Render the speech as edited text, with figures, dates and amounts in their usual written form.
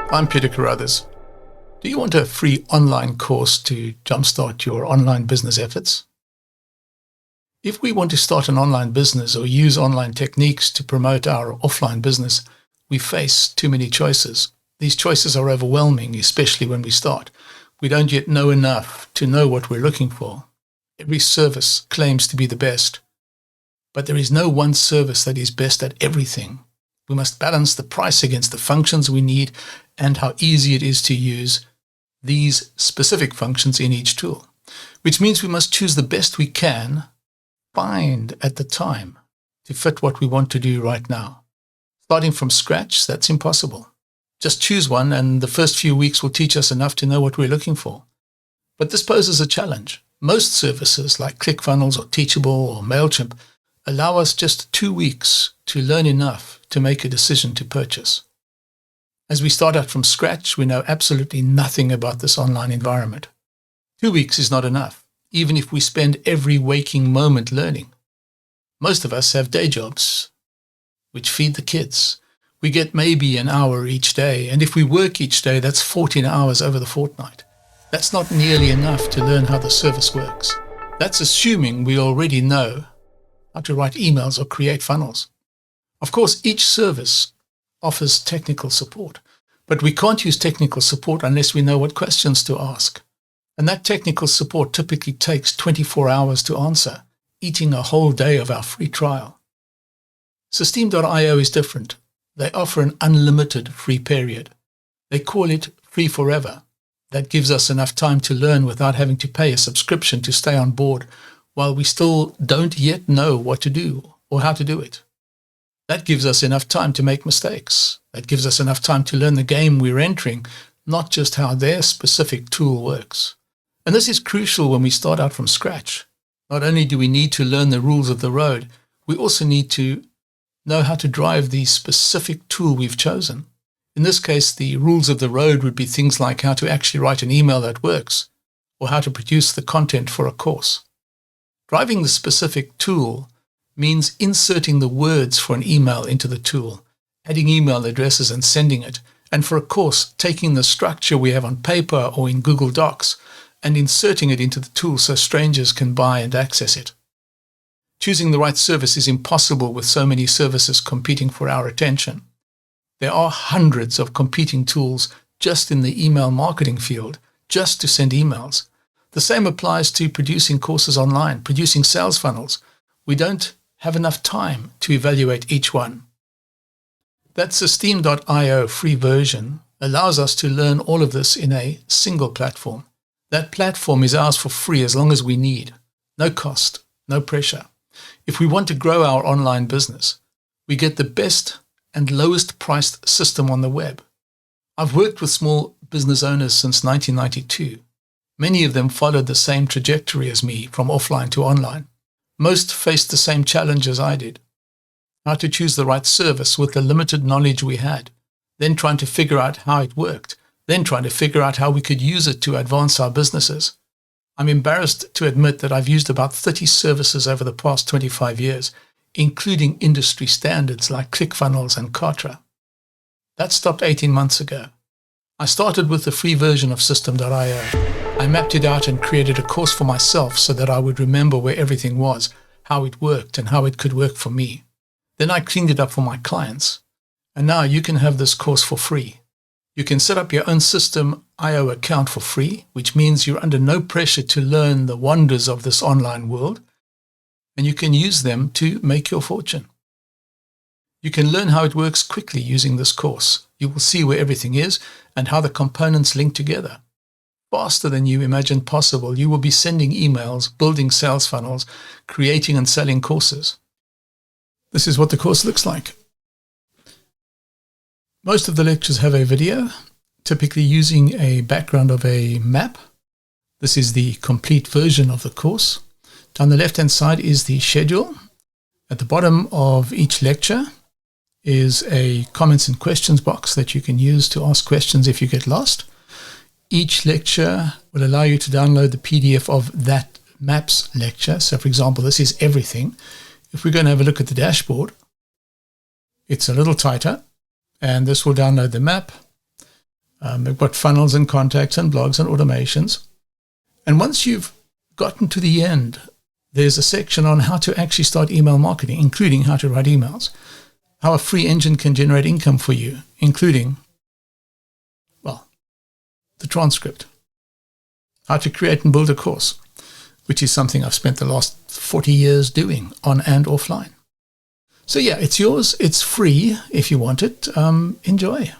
I'm Peter Carruthers. Do you want a free online course to jumpstart your online business efforts? If we want to start an online business or use online techniques to promote our offline business, we face too many choices. These choices are overwhelming, especially when we start. We don't yet know enough to know what we're looking for. Every service claims to be the best, but there is no one service that is best at everything. We must balance the price against the functions we need and how easy it is to use these specific functions in each tool, which means we must choose the best we can find at the time to fit what we want to do right now. Starting from scratch, that's impossible. Just choose one and the first few weeks will teach us enough to know what we're looking for. But this poses a challenge. Most services like ClickFunnels or Teachable or MailChimp allow us just 2 weeks to learn enough to make a decision to purchase. As we start out from scratch, we know absolutely nothing about this online environment. 2 weeks is not enough, even if we spend every waking moment learning. Most of us have day jobs, which feed the kids. We get maybe an hour each day, and if we work each day, that's 14 hours over the fortnight. That's not nearly enough to learn how the service works. That's assuming we already know how to write emails or create funnels. Of course, each service offers technical support, but we can't use technical support unless we know what questions to ask. And that technical support typically takes 24 hours to answer, eating a whole day of our free trial. Systeme.io is different. They offer an unlimited free period. They call it free forever. That gives us enough time to learn without having to pay a subscription to stay on board while we still don't yet know what to do or how to do it. That gives us enough time to make mistakes. That gives us enough time to learn the game we're entering, not just how their specific tool works. And this is crucial when we start out from scratch. Not only do we need to learn the rules of the road, we also need to know how to drive the specific tool we've chosen. In this case, the rules of the road would be things like how to actually write an email that works, or how to produce the content for a course. Driving the specific tool means inserting the words for an email into the tool, adding email addresses and sending it, and for a course, taking the structure we have on paper or in Google Docs and inserting it into the tool so strangers can buy and access it. Choosing the right service is impossible with so many services competing for our attention. There are hundreds of competing tools just in the email marketing field, just to send emails. The same applies to producing courses online, producing sales funnels. We don't have enough time to evaluate each one. That Systeme.io free version allows us to learn all of this in a single platform. That platform is ours for free as long as we need. No cost, no pressure. If we want to grow our online business, we get the best and lowest priced system on the web. I've worked with small business owners since 1992. Many of them followed the same trajectory as me from offline to online. Most faced the same challenges I did. How to choose the right service with the limited knowledge we had, then trying to figure out how it worked, then trying to figure out how we could use it to advance our businesses. I'm embarrassed to admit that I've used about 30 services over the past 25 years, including industry standards like ClickFunnels and Kartra. That stopped 18 months ago. I started with the free version of Systeme.io. I mapped it out and created a course for myself so that I would remember where everything was, how it worked, and how it could work for me. Then I cleaned it up for my clients. And now you can have this course for free. You can set up your own Systeme.io account for free, which means you're under no pressure to learn the wonders of this online world, and you can use them to make your fortune. You can learn how it works quickly using this course. You will see where everything is and how the components link together. Faster than you imagined possible, you will be sending emails, building sales funnels, creating and selling courses. This is what the course looks like. Most of the lectures have a video, typically using a background of a map. This is the complete version of the course. Down the left-hand side is the schedule. At the bottom of each lecture is a comments and questions box that you can use to ask questions if you get lost. Each lecture will allow you to download the PDF of that maps lecture. So for example, this is everything. If we're going to have a look at the dashboard, it's a little tighter, and this will download the map. We've got funnels and contacts and blogs and automations. And once you've gotten to the end, there's a section on how to actually start email marketing, including how to write emails, how a free engine can generate income for you, including, well, the transcript, how to create and build a course, which is something I've spent the last 40 years doing on and offline. So yeah, it's yours. It's free if you want it. Enjoy.